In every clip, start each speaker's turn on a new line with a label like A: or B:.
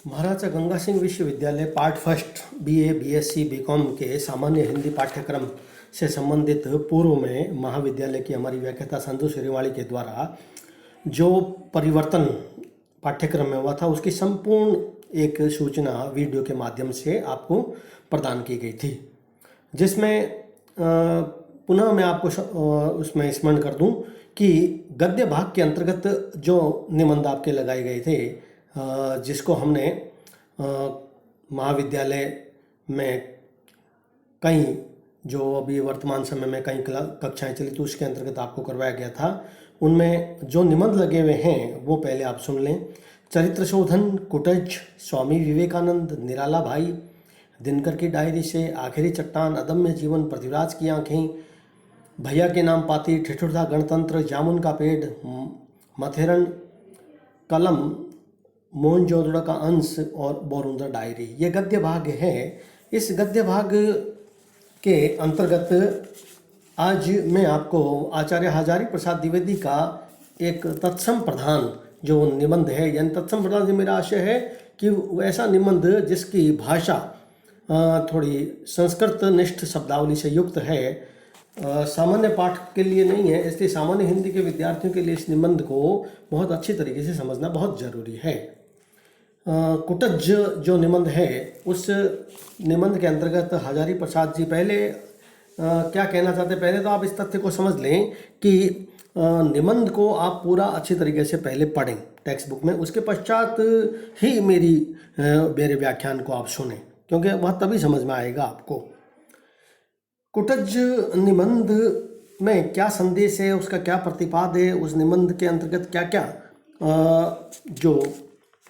A: महाराजा गंगा सिंह विश्वविद्यालय part first BA, BSc, BCom के सामान्य हिंदी पाठ्यक्रम से संबंधित पूर्व में महाविद्यालय की हमारी व्याख्याता संतोष श्रीवाणी के द्वारा जो परिवर्तन पाठ्यक्रम में हुआ था उसकी संपूर्ण एक सूचना वीडियो के माध्यम से आपको प्रदान की गई थी, जिसमें पुनः मैं आपको उसमें स्मरण कर दूं कि गद्य भाग के अंतर्गत जो निबंध आपके लगाए गए थे, जिसको हमने महाविद्यालय में कई जो अभी वर्तमान समय में कई कक्षाएं चली तो उसके अंतर्गत आपको करवाया गया था, उनमें जो निबंध लगे हुए हैं वो पहले आप सुन लें। चरित्र शोधन, कुटज, स्वामी विवेकानंद, निराला भाई, दिनकर की डायरी से, आखिरी चट्टान, अदम्य जीवन, पृथ्वीराज की आंखें, भैया के नाम पाती, ठिठुरता गणतंत्र, जामुन का पेड़, मथेरन कलम, मोहनजोदड़ो का अंश और बोरुंदर डायरी, ये गद्य भाग है। इस गद्य भाग के अंतर्गत आज मैं आपको आचार्य हजारी प्रसाद द्विवेदी का एक तत्सम प्रधान जो निबंध है, यानी तत्सम प्रधान से मेरा आशय है कि ऐसा निबंध जिसकी भाषा थोड़ी संस्कृत निष्ठ शब्दावली से युक्त है, सामान्य पाठ के लिए नहीं है, इसलिए सामान्य हिंदी के विद्यार्थियों के लिए इस निबंध को बहुत अच्छी तरीके से समझना बहुत ज़रूरी है। कुटज जो निबंध है, उस निबंध के अंतर्गत हजारी प्रसाद जी पहले क्या कहना चाहते, पहले तो आप इस तथ्य को समझ लें कि निबंध को आप पूरा अच्छी तरीके से पहले पढ़ें टेक्स्ट बुक में, उसके पश्चात ही मेरे व्याख्यान को आप सुनें, क्योंकि वह तभी समझ में आएगा आपको। कुटज निबंध में क्या संदेश है, उसका क्या प्रतिपाद है, उस निबंध के अंतर्गत क्या क्या जो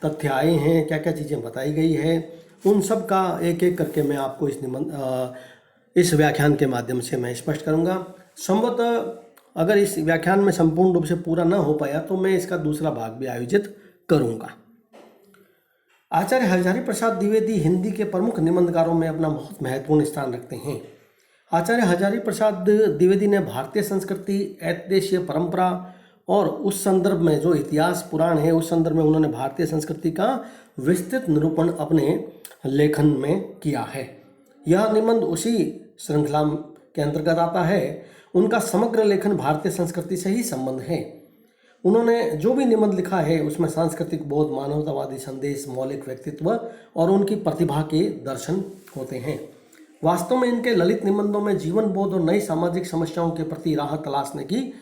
A: तथ्य आए हैं, क्या क्या चीज़ें बताई गई है, उन सब का एक एक करके मैं आपको इस व्याख्यान के माध्यम से मैं स्पष्ट करूंगा। संभवतः अगर इस व्याख्यान में संपूर्ण रूप से पूरा ना हो पाया तो मैं इसका दूसरा भाग भी आयोजित करूंगा। आचार्य हजारी प्रसाद द्विवेदी हिंदी के प्रमुख निबंधकारों में अपना बहुत महत्वपूर्ण स्थान रखते हैं। आचार्य हजारी प्रसाद द्विवेदी ने भारतीय संस्कृति, ऐतिहासिक परंपरा और उस संदर्भ में जो इतिहास पुराण है, उस संदर्भ में उन्होंने भारतीय संस्कृति का विस्तृत निरूपण अपने लेखन में किया है। यह निबंध उसी श्रृंखला के अंतर्गत आता है। उनका समग्र लेखन भारतीय संस्कृति से ही संबंध है। उन्होंने जो भी निबंध लिखा है उसमें सांस्कृतिक बोध, मानवतावादी संदेश, मौलिक व्यक्तित्व और उनकी प्रतिभा के दर्शन होते हैं। वास्तव में इनके ललित निबंधों में जीवन बोध और नई सामाजिक समस्याओं के प्रति राह तलाशने की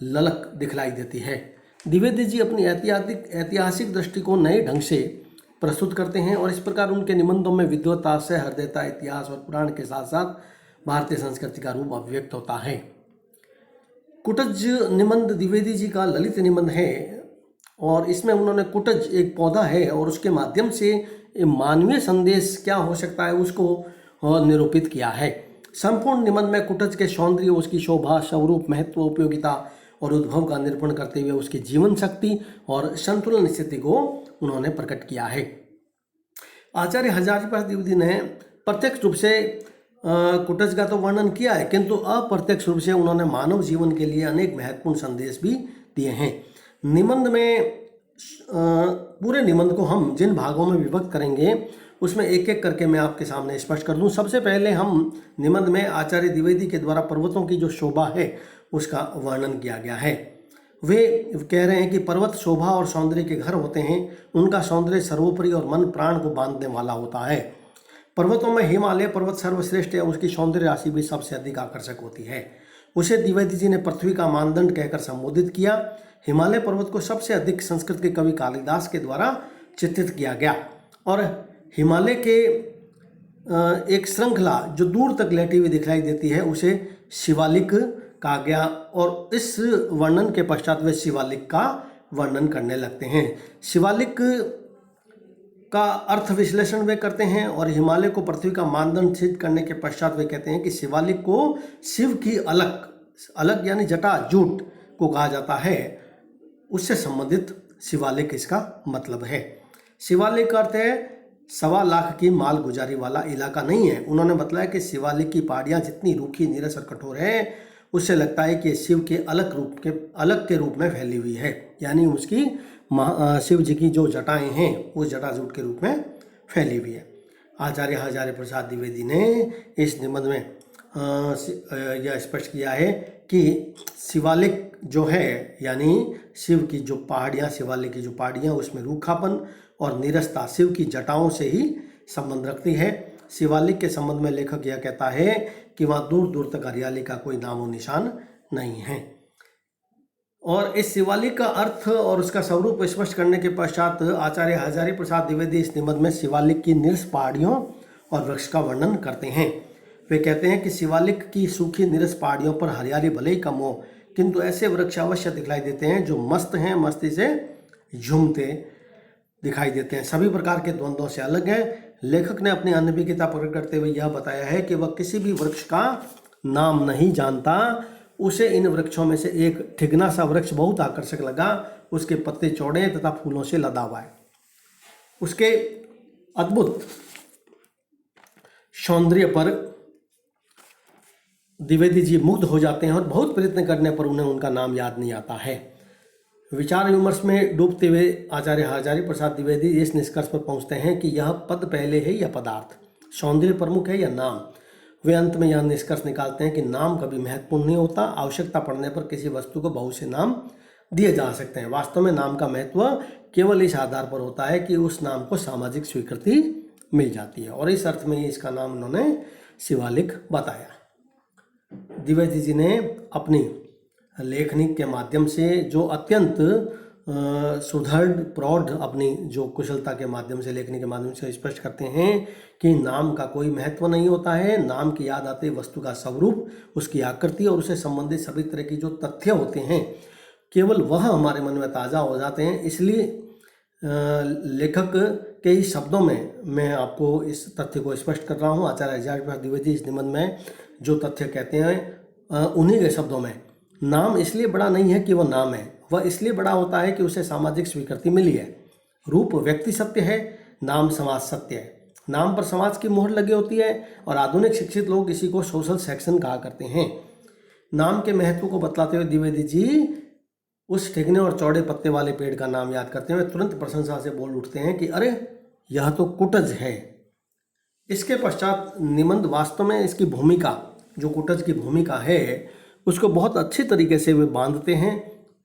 A: ललक दिखलाई देती है। द्विवेदी जी अपनी ऐतिहासिक दृष्टि को नए ढंग से प्रस्तुत करते हैं और इस प्रकार उनके निबंधों में विद्वता, सहृदयता, इतिहास और पुराण के साथ साथ भारतीय संस्कृति का रूप अभिव्यक्त होता है। कुटज निबंध द्विवेदी जी का ललित निबंध है और इसमें उन्होंने कुटज एक पौधा है और उसके माध्यम से मानवीय संदेश क्या हो सकता है उसको निरूपित किया है। संपूर्ण निबंध में कुटज के सौंदर्य, उसकी शोभा, स्वरूप, महत्व, उपयोगिता और उद्भव का निरूपण करते हुए उसकी जीवन शक्ति और संतुलन स्थिति को उन्होंने प्रकट किया है। आचार्य हजारी प्रसाद द्विवेदी ने प्रत्यक्ष रूप से कुटज का तो वर्णन किया है, किंतु अप्रत्यक्ष रूप से उन्होंने मानव जीवन के लिए अनेक महत्वपूर्ण संदेश भी दिए हैं। निबंध में पूरे निबंध को हम जिन भागों में विभक्त करेंगे उसमें एक एक करके मैं आपके सामने स्पष्ट कर दूं। सबसे पहले हम निबंध में आचार्य द्विवेदी के द्वारा पर्वतों की जो शोभा है उसका वर्णन किया गया है। वे कह रहे हैं कि पर्वत शोभा और सौंदर्य के घर होते हैं, उनका सौंदर्य सर्वोपरि और मन प्राण को बांधने वाला होता है। पर्वतों में हिमालय पर्वत सर्वश्रेष्ठ है, उसकी सौंदर्य राशि भी सबसे अधिक आकर्षक होती है। उसे द्विवेदी जी ने पृथ्वी का मानदंड कहकर संबोधित किया। हिमालय पर्वत को सबसे अधिक संस्कृत के कवि कालिदास के द्वारा चित्रित किया गया और हिमालय के एक श्रृंखला जो दूर तक लेटी हुई दिखाई देती है उसे शिवालिक कहा गया और इस वर्णन के पश्चात वे शिवालिक का वर्णन करने लगते हैं। शिवालिक का अर्थ विश्लेषण वे करते हैं और हिमालय को पृथ्वी का मानदंड सिद्ध करने के पश्चात वे कहते हैं कि शिवालिक को शिव की अलग यानी जटा जूट को कहा जाता है, उससे संबंधित शिवालिक इसका मतलब है। शिवालिक का अर्थ है 1.25 लाख की माल गुजारी वाला इलाका नहीं है। उन्होंने बताया कि शिवालिक की पहाड़ियाँ जितनी रूखी, नीरस और कठोर है उससे लगता है कि ये शिव के अलग के रूप में फैली हुई है, यानी उसकी शिव जी की जो जटाएं हैं वो जटाजूट के रूप में फैली हुई है। आचार्य हजारी प्रसाद द्विवेदी ने इस निबंध में यह स्पष्ट किया है कि शिवालिक जो है, यानी शिव की जो पहाड़ियाँ, शिवालिक की जो पहाड़ियाँ, उसमें रूखापन और नीरसता शिव की जटाओं से ही संबंध रखती है। शिवालिक के संबंध में लेखक यह कहता है कि वहाँ दूर दूर तक हरियाली का कोई नामो निशान नहीं है। और इस शिवालिक का अर्थ और उसका स्वरूप स्पष्ट करने के पश्चात आचार्य हजारी प्रसाद द्विवेदी इस निबंध में शिवालिक की निरस पहाड़ियों और वृक्ष का वर्णन करते हैं। वे कहते हैं कि शिवालिक की सूखी निरस पहाड़ियों पर हरियाली भले ही कम हो, किंतु ऐसे वृक्ष अवश्य दिखलाई देते हैं जो मस्त हैं, मस्ती से झूमते दिखाई देते हैं, सभी प्रकार के द्वंद्वों से अलग हैं। लेखक ने अपनी अनभिज्ञता प्रकट करते हुए यह बताया है कि वह किसी भी वृक्ष का नाम नहीं जानता। उसे इन वृक्षों में से एक ठिगना सा वृक्ष बहुत आकर्षक लगा। उसके पत्ते चौड़े तथा फूलों से लदा हुआ है। उसके अद्भुत सौंदर्य पर द्विवेदी जी मुग्ध हो जाते हैं और बहुत प्रयत्न करने पर उन्हें उनका नाम याद नहीं आता है। विचार विमर्श में डूबते हुए आचार्य हजारी प्रसाद द्विवेदी इस निष्कर्ष पर पहुंचते हैं कि यह पद पहले है या पदार्थ, सौंदर्य प्रमुख है या नाम। वे अंत में यह निष्कर्ष निकालते हैं कि नाम कभी महत्वपूर्ण नहीं होता। आवश्यकता पड़ने पर किसी वस्तु को बहुत से नाम दिए जा सकते हैं। वास्तव में नाम का महत्व केवल इस आधार पर होता है कि उस नाम को सामाजिक स्वीकृति मिल जाती है, और इस अर्थ में इसका नाम उन्होंने शिवालिक बताया। द्विवेदी जी ने अपनी लेखनी के माध्यम से जो अत्यंत सुदृढ़ प्रौढ़ अपनी जो कुशलता के माध्यम से, लेखनी के माध्यम से स्पष्ट करते हैं कि नाम का कोई महत्व नहीं होता है। नाम की याद आते वस्तु का स्वरूप, उसकी आकृति और उससे संबंधित सभी तरह की जो तथ्य होते हैं, केवल वह हमारे मन में ताज़ा हो जाते हैं। इसलिए लेखक के ही शब्दों में मैं आपको इस तथ्य को स्पष्ट कर रहा हूँ। आचार्य हजारी प्रसाद द्विवेदी इस निबंध में जो तथ्य कहते हैं उन्हीं के शब्दों में, नाम इसलिए बड़ा नहीं है कि वह नाम है, वह इसलिए बड़ा होता है कि उसे सामाजिक स्वीकृति मिली है। रूप व्यक्ति सत्य है, नाम समाज सत्य है। नाम पर समाज की मोहर लगी होती है और आधुनिक शिक्षित लोग इसी को सोशल सेक्शन कहा करते हैं। नाम के महत्व को बतलाते हुए द्विवेदी जी उस ठिगने और चौड़े पत्ते वाले पेड़ का नाम याद करते हुए तुरंत प्रशंसा से बोल उठते हैं कि अरे यह तो कुटज है। इसके पश्चात निबंध वास्तव में इसकी भूमिका, जो कुटज की भूमिका है, उसको बहुत अच्छी तरीके से वे बांधते हैं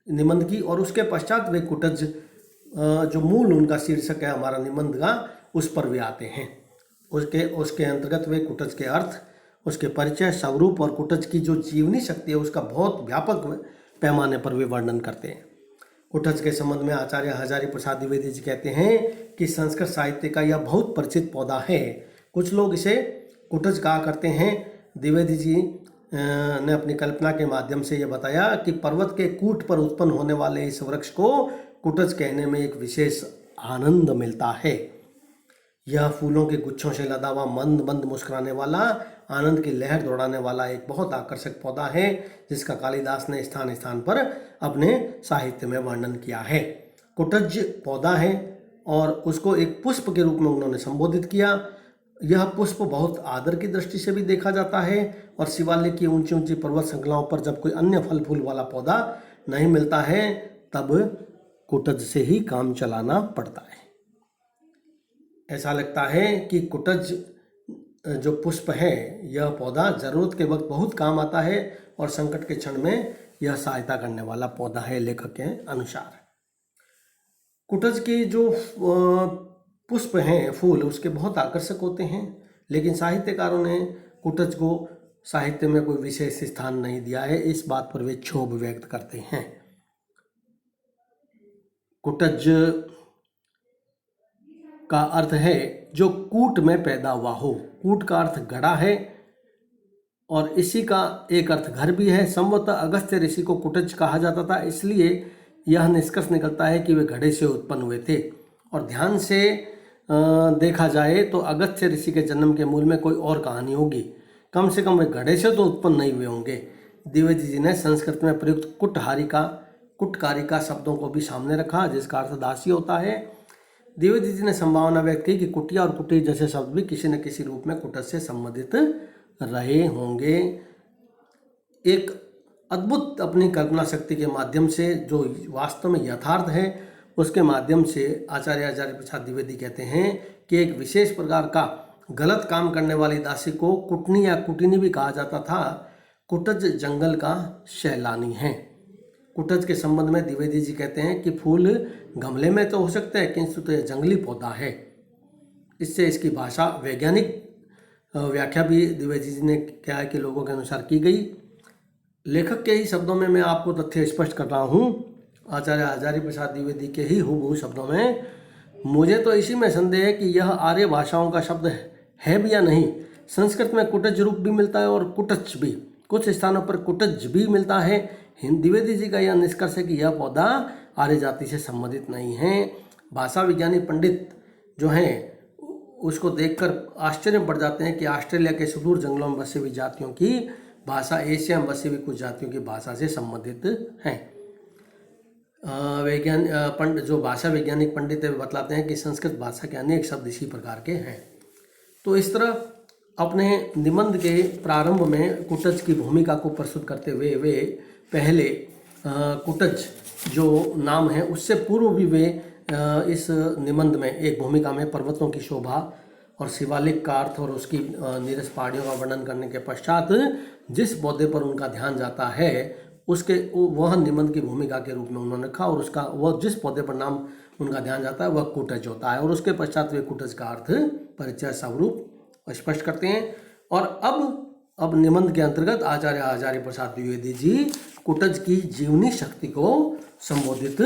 A: निबंध की, और उसके पश्चात वे कुटज जो मूल उनका शीर्षक है हमारा निबंध का, उस पर वे आते हैं। उसके अंतर्गत वे कुटज के अर्थ, उसके परिचय, स्वरूप और कुटज की जो जीवनी शक्ति है उसका बहुत व्यापक पैमाने पर वे वर्णन करते हैं। कुटज के संबंध में आचार्य हजारी प्रसाद द्विवेदी जी कहते हैं कि संस्कृत साहित्य का यह बहुत परिचित पौधा है। कुछ लोग इसे कुटज कहा करते हैं। द्विवेदी जी ने अपनी कल्पना के माध्यम से यह बताया कि पर्वत के कूट पर उत्पन्न होने वाले इस वृक्ष को कुटज कहने में एक विशेष आनंद मिलता है। यह फूलों के गुच्छों से लदा हुआ, मंद मंद मुस्कुराने वाला, आनंद की लहर दौड़ाने वाला एक बहुत आकर्षक पौधा है, जिसका कालिदास ने स्थान स्थान पर अपने साहित्य में वर्णन किया है। कुटज पौधा है और उसको एक पुष्प के रूप में उन्होंने संबोधित किया। यह पुष्प बहुत आदर की दृष्टि से भी देखा जाता है, और शिवालिक की ऊंची ऊंची पर्वत श्रृंखलाओं पर जब कोई अन्य फल फूल वाला पौधा नहीं मिलता है तब कुटज से ही काम चलाना पड़ता है। ऐसा लगता है कि कुटज जो पुष्प है, यह पौधा ज़रूरत के वक्त बहुत काम आता है और संकट के क्षण में यह सहायता करने वाला पौधा है, लेखक के अनुसार। कुटज के जो पुष्प हैं, फूल, उसके बहुत आकर्षक होते हैं, लेकिन साहित्यकारों ने कुटज को साहित्य में कोई विशेष स्थान नहीं दिया है। इस बात पर वे क्षोभ व्यक्त करते हैं। कुटज का अर्थ है जो कूट में पैदा हुआ हो। कूट का अर्थ घड़ा है और इसी का एक अर्थ घर भी है। संभवतः अगस्त्य ऋषि को कुटज कहा जाता था, इसलिए यह निष्कर्ष निकलता है कि वे घड़े से उत्पन्न हुए थे। और ध्यान से देखा जाए तो अगस्त्य ऋषि के जन्म के मूल में कोई और कहानी होगी। कम से कम वे घड़े से तो उत्पन्न नहीं हुए होंगे। द्विवेदी जी ने संस्कृत में प्रयुक्त कुटकारिका शब्दों को भी सामने रखा, जिसका अर्थ दासी होता है। द्विवेदी जी ने संभावना व्यक्त की कि कुटिया और कुटीर जैसे शब्द भी किसी न किसी रूप में कुटज से संबंधित रहे होंगे। एक अद्भुत अपनी कल्पना शक्ति के माध्यम से जो वास्तव में यथार्थ है उसके माध्यम से आचार्य आचार्य प्रसाद द्विवेदी कहते हैं कि एक विशेष प्रकार का गलत काम करने वाली दासी को कुटनी या कुटिनी भी कहा जाता था। कुटज जंगल का सैलानी है। कुटज के संबंध में द्विवेदी जी कहते हैं कि फूल गमले में तो हो सकते हैं किंतु तो यह जंगली पौधा है। इससे इसकी भाषा वैज्ञानिक व्याख्या भी द्विवेदी जी ने क्या है कि लोगों के अनुसार की गई। लेखक के ही शब्दों में मैं आपको तथ्य स्पष्ट कर रहा हूँ, आचार्य आचार्य प्रसाद द्विवेदी के ही हूबहू शब्दों में। मुझे तो इसी में संदेह है कि यह आर्य भाषाओं का शब्द है भी या नहीं। संस्कृत में कुटज रूप भी मिलता है और कुटच भी, कुछ स्थानों पर कुटज भी मिलता है। द्विवेदी जी का यह निष्कर्ष है कि यह पौधा आर्य जाति से संबंधित नहीं है। भाषा विज्ञानी पंडित जो हैं उसको देखकर आश्चर्य बढ़ जाते हैं कि ऑस्ट्रेलिया के सुदूर जंगलों में बसी हुई जातियों की भाषा एशिया में बसी हुई कुछ जातियों की भाषा से संबंधित है। जो भाषा वैज्ञानिक पंडित है वे बतलाते हैं कि संस्कृत भाषा के अनेक शब्द इसी प्रकार के हैं। तो इस तरह अपने निबंध के प्रारंभ में कुटज की भूमिका को प्रस्तुत करते हुए वे पहले कुटज जो नाम है उससे पूर्व भी वे इस निबंध में एक भूमिका में पर्वतों की शोभा और शिवालिक का अर्थ और उसकी नीरस पहाड़ियों का वर्णन करने के पश्चात जिस पौधे पर उनका ध्यान जाता है उसके वह निबंध की भूमिका के रूप में उन्होंने रखा और उसका वह जिस पौधे पर नाम उनका ध्यान जाता है वह कुटज होता है और उसके पश्चात वे कुटज का अर्थ परिचय स्वरूप स्पष्ट करते हैं। और अब निबंध के अंतर्गत आचार्य आचार्य प्रसाद द्विवेदी जी कुटज की जीवनी शक्ति को संबोधित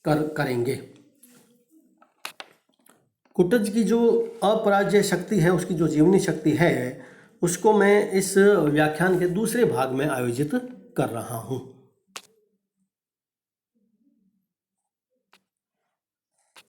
A: करेंगे। कुटज की जो अपराज्य शक्ति है, उसकी जो जीवनी शक्ति है, उसको मैं इस व्याख्यान के दूसरे भाग में आयोजित कर रहा हूँ।